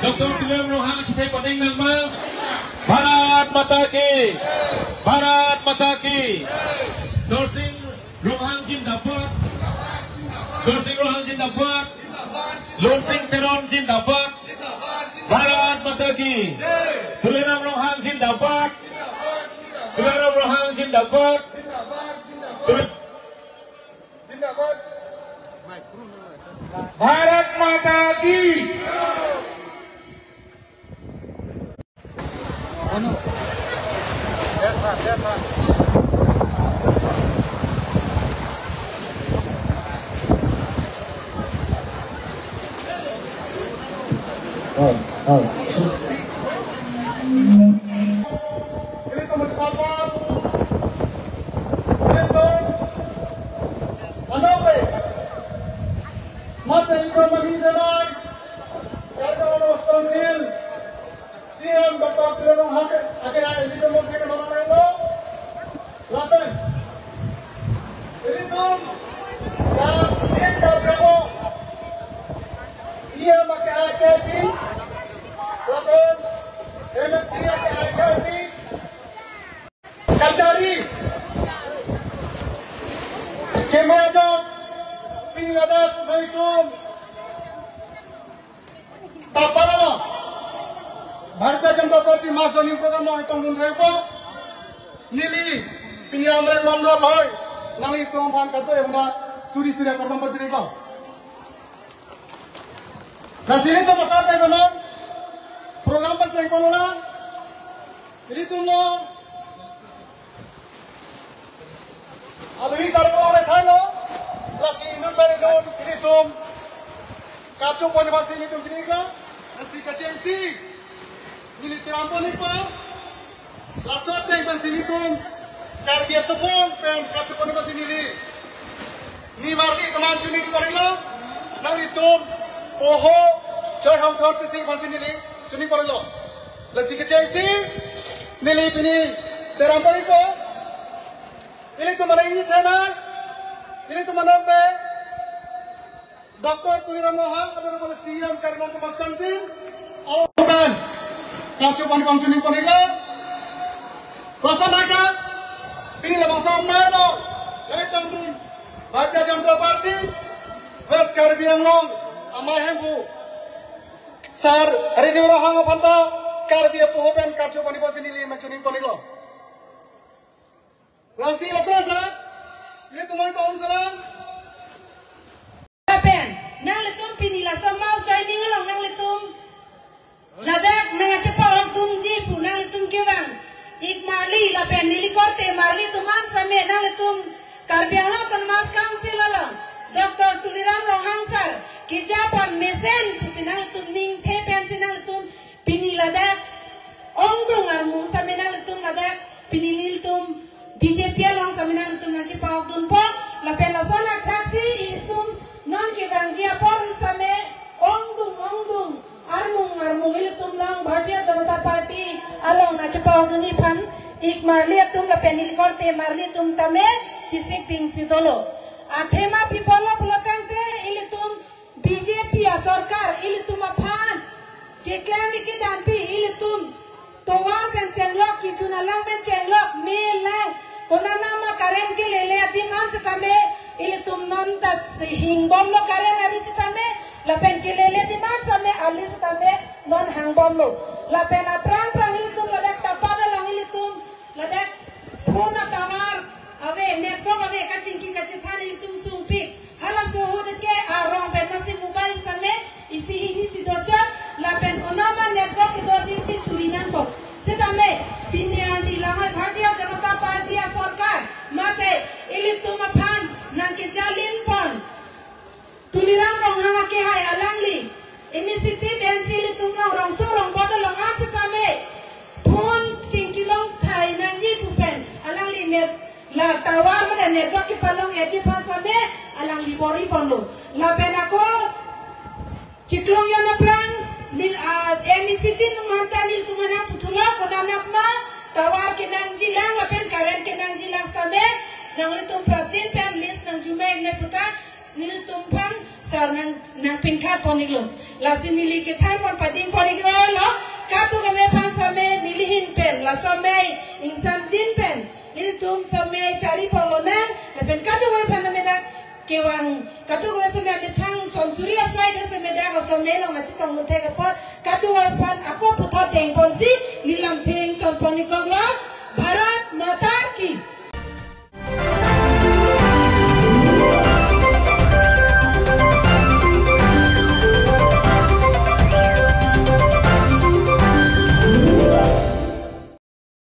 Dr. Tuliram Rohang kita paling nama Bharat Mata Ki, Bharat Mata Ki. Dorsing Rohang Jindabad, Dorsing Rohang Jindabad, Lonsing Teron Jindabad, Bharat Mata Ki. Tuliram Rohang Jindabad, Tuliram Rohang Jindabad, Bharat Mata Ki. Bharatiya Janata Party Masoni program mo itong mundhay po nili piniyamrek mandal hoy nang itong pan kato yung suri karnang pagdiri ko nasini to masatay ko lang program pancay ko lang dito mo aluhi sarko ore thalo lasi inun mere don dito kacho pon basi ni tum sini ka nasi kacengsi Nili tirampo ni po, lasot na yung sini tum, kardia sepon, pen kacupon ni sini ni marli teman juni di parilo, nang itum, oho, joy ham thot si sini juni parilo, lasi keceng si, nili pini tirampo ni po, nili tu mana ini cina, nili tu mana be, Dr. Tuliram Rohang adalah pada siam karena kemaskan sih, oh bukan. Kacu pangsunin ko nila. Kosa maka ini labang sama no. Kami tanggung. Bharatiya Janata Party West Caribbean long amai hembu. Sar hari di Rohang apanta Caribbean pohopen kacu pangsunin nili mencunin ko nila. Lasi asal ini teman kaum jalan. Apen, nang letum pinila sama shining along nang letum. Ladak nang cepat tum jipu nang letum kewang ik marli lapen nili korte marli tuman same nang letum Caribbean long ton mas council along Dr. Tuliram Rohang sar kijapan mesen pusinang letum ning tepen sinang letum pini ladak ongdung armung same nang letum ladak pini liltum BJP along same nang letum nang cepat tum po lapen lasona taksi itum non kewang jia por same ongdung armung ilutum lang Bharatiya Janata Party along na cepaw duni pan ik marli tum la penil korte marli tum tame chisik ting sidolo athema pipolo pulakante ilutum BJP sarkar ilutum aphan keklam ki dampi ilutum towa pen chenglok ki chunalang pen chenglok mela konana ma karen ke lele adiman setame ilutum non tat hingbom lo karen ari setame lapen kelele di man same alis same non hangbom lo lapen aprang ilitum ladak tapada lang ilitum ladak puna kamar ave network ave kacingki kacithan ilitum sumpi hala sohud ke arong pen masih mobile same isi ini si docha lapen onama network do din si churinan ko setame pinian dilangai Bharatiya Janata Party sarkar mate ilitum aphan nang ke jalin pon Tuliram Rohang ke hai alangli inisiatif NC litumna rong surong bodol long an setame phone cingkilong thai nanji pupen alangli net la tawar mane network ki palong eji pasame alangli bori ponlo la penako ciklong yana prang nil inisiatif numanta nil tumana putula kodanak ma tawar ke nanji lang la pen karen ke nanji lang stame nang litum prajin pen list nang jume ne puta nil tumpan sar nang pinkat poniklo la sinili ke thai mon pading poniklo lo katu kame pasame nilihin pen la some insam jin pen ilitum some cari polona la pen katu kame panameda kewang katu kame some mitang son surya sai des meda ko some lo ngachi tong munte ka pot katu kame pan ako puthot teng ponsi nilam theng ton poniklo Bharat Mata Ki